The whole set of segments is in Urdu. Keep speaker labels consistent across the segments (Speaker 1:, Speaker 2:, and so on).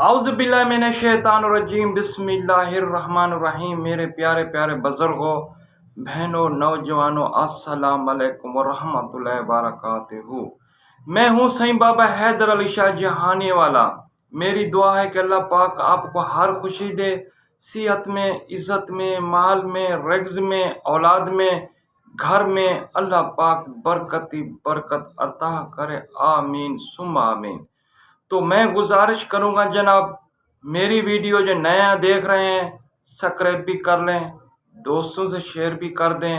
Speaker 1: اعوذ باللہ من الشیطان الرجیم بسم اللہ الرحمن الرحیم۔ میرے پیارے پیارے بزرگوں، بہنوں، نوجوانوں، السلام علیکم ورحمۃ اللہ وبرکاتہ۔ میں ہوں سائیں بابا حیدر علی شاہ جہانی والا۔ میری دعا ہے کہ اللہ پاک آپ کو ہر خوشی دے، صحت میں، عزت میں، مال میں، رزق میں، اولاد میں، گھر میں اللہ پاک برکتی برکت عطا کرے، آمین ثم آمین۔ تو میں گزارش کروں گا جناب، میری ویڈیو جو نیا دیکھ رہے ہیں سبسکرائب بھی کر لیں، دوستوں سے شیئر بھی کر دیں،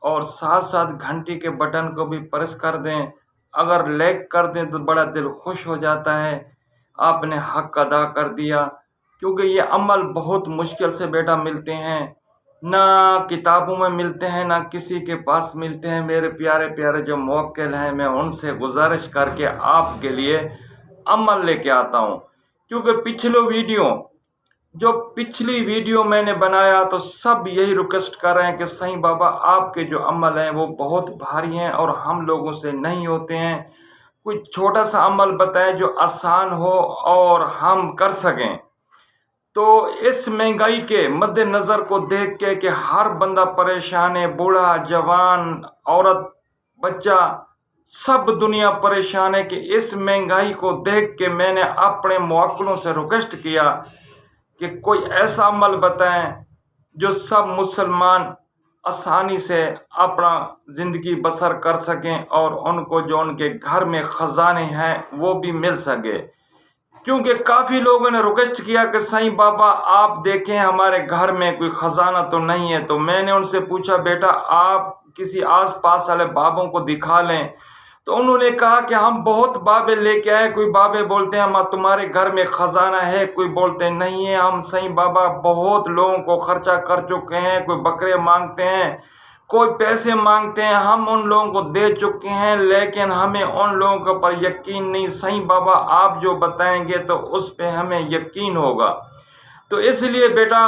Speaker 1: اور ساتھ ساتھ گھنٹی کے بٹن کو بھی پریس کر دیں۔ اگر لائک کر دیں تو بڑا دل خوش ہو جاتا ہے، آپ نے حق ادا کر دیا، کیونکہ یہ عمل بہت مشکل سے بیٹا ملتے ہیں، نہ کتابوں میں ملتے ہیں، نہ کسی کے پاس ملتے ہیں۔ میرے پیارے پیارے جو موکل ہیں، میں ان سے گزارش کر کے آپ کے لیے عمل لے کے آتا ہوں، کیونکہ پچھلی ویڈیو میں نے بنایا تو سب یہی ریکویسٹ کر رہے ہیں کہ سائیں بابا آپ کے جو عمل ہیں وہ بہت بھاری ہیں اور ہم لوگوں سے نہیں ہوتے ہیں، کوئی چھوٹا سا عمل بتائیں جو آسان ہو اور ہم کر سکیں۔ تو اس مہنگائی کے مد نظر کو دیکھ کے کہ ہر بندہ پریشان ہے، بوڑھا، جوان، عورت، بچہ، سب دنیا پریشان ہے، کہ اس مہنگائی کو دیکھ کے میں نے اپنے موکلوں سے ریکویسٹ کیا کہ کوئی ایسا عمل بتائیں جو سب مسلمان آسانی سے اپنا زندگی بسر کر سکیں اور ان کو جو ان کے گھر میں خزانے ہیں وہ بھی مل سکے۔ کیونکہ کافی لوگوں نے ریکویسٹ کیا کہ سائیں بابا آپ دیکھیں ہمارے گھر میں کوئی خزانہ تو نہیں ہے۔ تو میں نے ان سے پوچھا بیٹا آپ کسی آس پاس والے بابوں کو دکھا لیں۔ تو انہوں نے کہا کہ ہم بہت بابے لے کے آئے، کوئی بابے بولتے ہیں ہم تمہارے گھر میں خزانہ ہے، کوئی بولتے نہیں ہے، ہم سائیں بابا بہت لوگوں کو خرچہ کر چکے ہیں، کوئی بکرے مانگتے ہیں، کوئی پیسے مانگتے ہیں، ہم ان لوگوں کو دے چکے ہیں، لیکن ہمیں ان لوگوں کے اوپر یقین نہیں۔ سائیں بابا آپ جو بتائیں گے تو اس پہ ہمیں یقین ہوگا۔ تو اس لیے بیٹا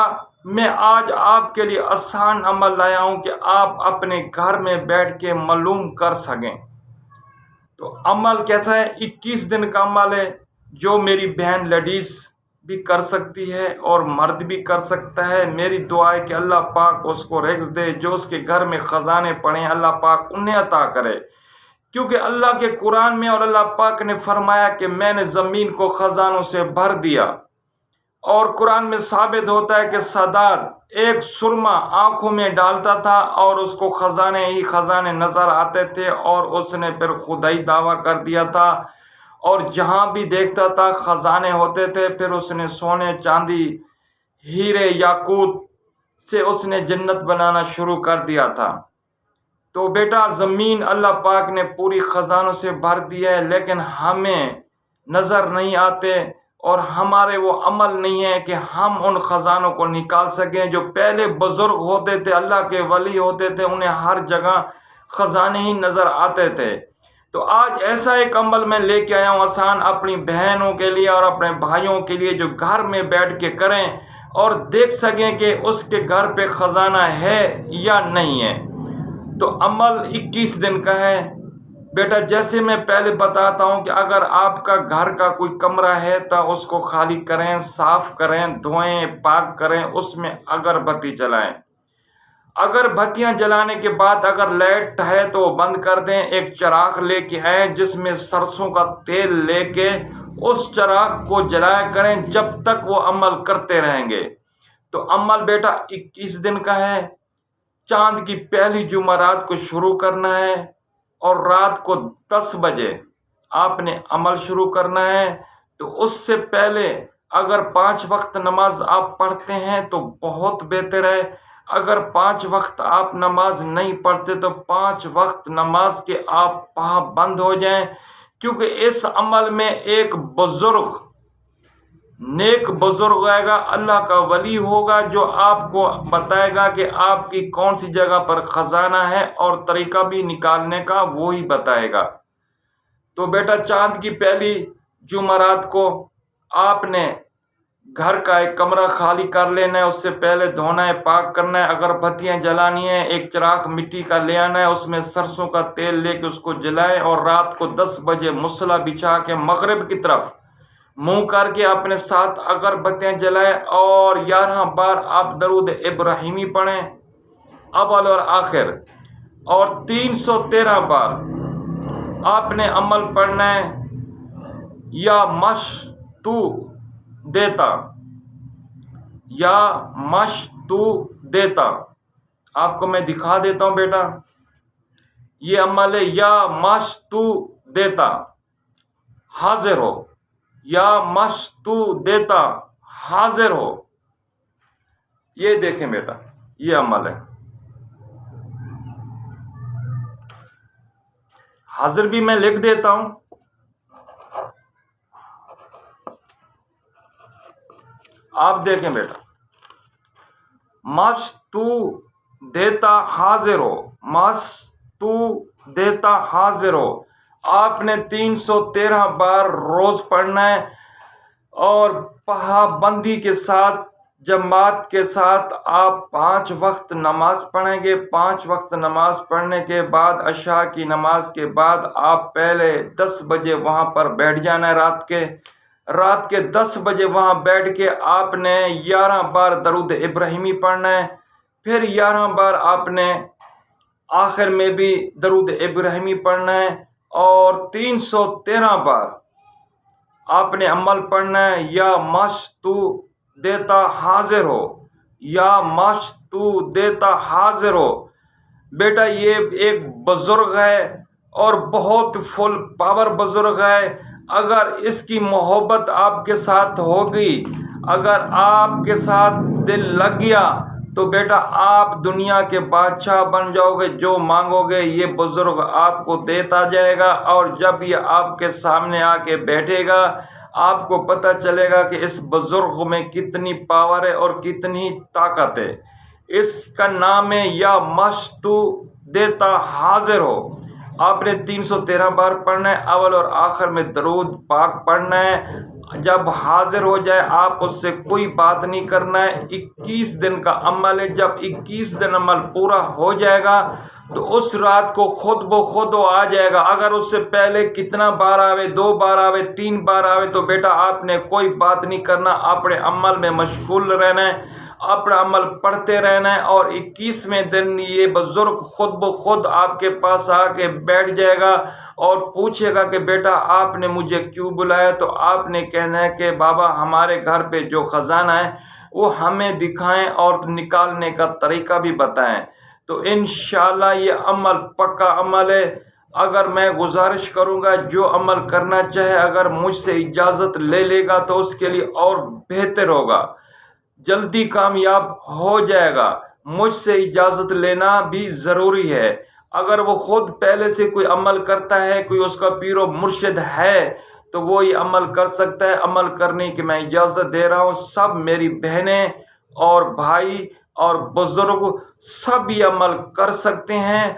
Speaker 1: میں آج آپ کے لیے آسان عمل لایا ہوں کہ آپ اپنے گھر میں بیٹھ کے معلوم کر سکیں۔ تو عمل کیسا ہے؟ 21 دن کا عمل ہے، جو میری بہن لیڈیز بھی کر سکتی ہے اور مرد بھی کر سکتا ہے۔ میری دعا ہے کہ اللہ پاک اس کو رزق دے، جو اس کے گھر میں خزانے پڑے اللہ پاک انہیں عطا کرے، کیونکہ اللہ کے قرآن میں اور اللہ پاک نے فرمایا کہ میں نے زمین کو خزانوں سے بھر دیا، اور قرآن میں ثابت ہوتا ہے کہ سادات ایک سرما آنکھوں میں ڈالتا تھا اور اس کو خزانے ہی خزانے نظر آتے تھے، اور اس نے پھر خدائی دعویٰ کر دیا تھا، اور جہاں بھی دیکھتا تھا خزانے ہوتے تھے، پھر اس نے سونے، چاندی، ہیرے، یاقوت سے اس نے جنت بنانا شروع کر دیا تھا۔ تو بیٹا زمین اللہ پاک نے پوری خزانوں سے بھر دی ہے، لیکن ہمیں نظر نہیں آتے، اور ہمارے وہ عمل نہیں ہے کہ ہم ان خزانوں کو نکال سکیں۔ جو پہلے بزرگ ہوتے تھے، اللہ کے ولی ہوتے تھے، انہیں ہر جگہ خزانے ہی نظر آتے تھے۔ تو آج ایسا ایک عمل میں لے کے آیا ہوں آسان، اپنی بہنوں کے لیے اور اپنے بھائیوں کے لیے، جو گھر میں بیٹھ کے کریں اور دیکھ سکیں کہ اس کے گھر پہ خزانہ ہے یا نہیں ہے۔ تو عمل 21 دن کا ہے بیٹا۔ جیسے میں پہلے بتاتا ہوں کہ اگر آپ کا گھر کا کوئی کمرہ ہے تو اس کو خالی کریں، صاف کریں، دھوئیں، پاک کریں، اس میں اگربتی جلائیں۔ اگربتیاں جلانے کے بعد اگر لائٹ ہے تو وہ بند کر دیں، ایک چراغ لے کے آئیں جس میں سرسوں کا تیل لے کے اس چراغ کو جلایا کریں جب تک وہ عمل کرتے رہیں گے۔ تو عمل بیٹا 21 دن کا ہے۔ چاند کی پہلی جمعرات کو شروع کرنا ہے، اور رات کو 10 بجے آپ نے عمل شروع کرنا ہے۔ تو اس سے پہلے اگر 5 وقت نماز آپ پڑھتے ہیں تو بہت بہتر ہے۔ اگر 5 وقت آپ نماز نہیں پڑھتے تو 5 وقت نماز کے آپ پابند ہو جائیں، کیونکہ اس عمل میں ایک بزرگ، نیک بزرگ آئے گا، اللہ کا ولی ہوگا، جو آپ کو بتائے گا کہ آپ کی کون سی جگہ پر خزانہ ہے، اور طریقہ بھی نکالنے کا وہی بتائے گا۔ تو بیٹا چاند کی پہلی جمعرات کو آپ نے گھر کا ایک کمرہ خالی کر لینا ہے، اس سے پہلے دھونا ہے، پاک کرنا ہے، اگربتیاں جلانی ہے، ایک چراغ مٹی کا لے آنا ہے، اس میں سرسوں کا تیل لے کے اس کو جلائیں، اور رات کو 10 بجے مصلی بچھا کے مغرب کی طرف منہ کر کے اپنے ساتھ اگربتیاں جلائیں اور 11 بار آپ درود ابراہیمی پڑھیں اول اور آخر، اور 313 بار آپ نے عمل پڑھنا ہے یا مش تو دیتا، یا مش تو دیتا۔ آپ کو میں دکھا دیتا ہوں بیٹا، یہ عمل ہے یا مش تو دیتا، حاضر ہو، یا مش تو دیتا حاضر ہو۔ یہ دیکھیں بیٹا، یہ عمل ہے۔ حاضر بھی میں لکھ دیتا ہوں، آپ دیکھیں بیٹا، مش تو دیتا حاضر ہو، مش تو دیتا حاضر ہو۔ آپ نے 313 بار روز پڑھنا ہے اور پابندی کے ساتھ، جماعت کے ساتھ آپ 5 وقت نماز پڑھیں گے۔ 5 وقت نماز پڑھنے کے بعد، عشاء کی نماز کے بعد، آپ پہلے 10 بجے وہاں پر بیٹھ جانا ہے۔ رات کے 10 بجے وہاں بیٹھ کے آپ نے 11 بار درود ابراہیمی پڑھنا ہے، پھر 11 بار آپ نے آخر میں بھی درود ابراہیمی پڑھنا ہے، اور 313 بار آپ نے عمل پڑھنا ہے یا مش تو دیتا حاضر ہو، یا مش تو دیتا حاضر ہو۔ بیٹا یہ ایک بزرگ ہے اور بہت فل پاور بزرگ ہے۔ اگر اس کی محبت آپ کے ساتھ ہوگی، اگر آپ کے ساتھ دل لگ گیا تو بیٹا آپ دنیا کے بادشاہ بن جاؤ گے۔ جو مانگو گے یہ بزرگ آپ کو دیتا جائے گا، اور جب یہ آپ کے سامنے آ کے بیٹھے گا آپ کو پتہ چلے گا کہ اس بزرگ میں کتنی پاور ہے اور کتنی طاقت ہے۔ اس کا نام ہے یا مش تو دیتا حاضر ہو۔ آپ نے 313 بار پڑھنا ہے، اول اور آخر میں درود پاک پڑھنا ہے۔ جب حاضر ہو جائے آپ اس سے کوئی بات نہیں کرنا ہے۔ 21 دن کا عمل ہے۔ جب 21 دن عمل پورا ہو جائے گا تو اس رات کو خود بخود وہ آ جائے گا۔ اگر اس سے پہلے کتنا بار آوے، 2 بار آوے، 3 بار آوے، تو بیٹا آپ نے کوئی بات نہیں کرنا، اپنے عمل میں مشغول رہنا ہے، اپنا عمل پڑھتے رہنا ہے، اور 21ویں دن یہ بزرگ خود بخود آپ کے پاس آ کے بیٹھ جائے گا اور پوچھے گا کہ بیٹا آپ نے مجھے کیوں بلایا؟ تو آپ نے کہنا ہے کہ بابا ہمارے گھر پہ جو خزانہ ہے وہ ہمیں دکھائیں اور نکالنے کا طریقہ بھی بتائیں۔ تو انشاءاللہ یہ عمل پکا عمل ہے۔ اگر میں گزارش کروں گا جو عمل کرنا چاہے اگر مجھ سے اجازت لے لے گا تو اس کے لیے اور بہتر ہوگا، جلدی کامیاب ہو جائے گا۔ مجھ سے اجازت لینا بھی ضروری ہے۔ اگر وہ خود پہلے سے کوئی عمل کرتا ہے، کوئی اس کا پیر و مرشد ہے تو وہ یہ عمل کر سکتا ہے۔ عمل کرنے کی میں اجازت دے رہا ہوں۔ سب میری بہنیں اور بھائی اور بزرگ سب یہ عمل کر سکتے ہیں،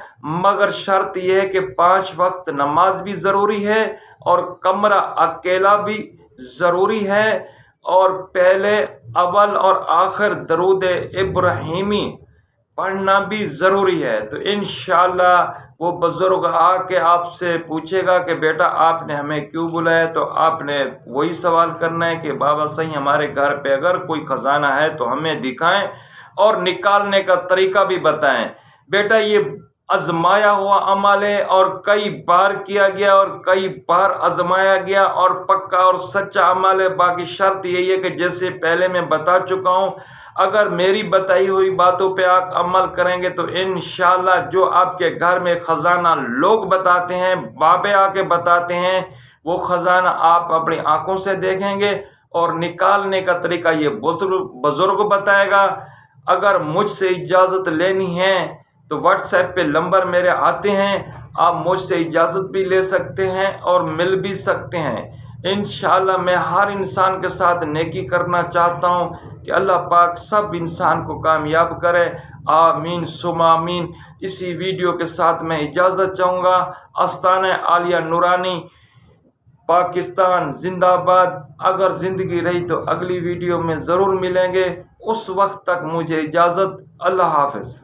Speaker 1: مگر شرط یہ ہے کہ 5 وقت نماز بھی ضروری ہے اور کمرہ اکیلا بھی ضروری ہے، اور پہلے اول اور آخر درود ابراہیمی پڑھنا بھی ضروری ہے۔ تو انشاءاللہ وہ بزرگ آ کے آپ سے پوچھے گا کہ بیٹا آپ نے ہمیں کیوں بلایا؟ تو آپ نے وہی سوال کرنا ہے کہ بابا صحیح ہمارے گھر پہ اگر کوئی خزانہ ہے تو ہمیں دکھائیں اور نکالنے کا طریقہ بھی بتائیں۔ بیٹا یہ آزمایا ہوا عمل ہے اور کئی بار کیا گیا اور کئی بار آزمایا گیا اور پکا اور سچا عمل ہے۔ باقی شرط یہی ہے کہ جیسے پہلے میں بتا چکا ہوں، اگر میری بتائی ہوئی باتوں پہ آپ عمل کریں گے تو انشاءاللہ جو آپ کے گھر میں خزانہ لوگ بتاتے ہیں، بابے آ کے بتاتے ہیں، وہ خزانہ آپ اپنی آنکھوں سے دیکھیں گے اور نکالنے کا طریقہ یہ بزرگ بتائے گا۔ اگر مجھ سے اجازت لینی ہے تو واٹس ایپ پہ نمبر میرے آتے ہیں، آپ مجھ سے اجازت بھی لے سکتے ہیں اور مل بھی سکتے ہیں۔ انشاءاللہ میں ہر انسان کے ساتھ نیکی کرنا چاہتا ہوں کہ اللہ پاک سب انسان کو کامیاب کرے، آمین ثم آمین۔ اسی ویڈیو کے ساتھ میں اجازت چاہوں گا۔ آستانہ عالیہ نورانی پاکستان زندہ باد۔ اگر زندگی رہی تو اگلی ویڈیو میں ضرور ملیں گے۔ اس وقت تک مجھے اجازت، اللہ حافظ۔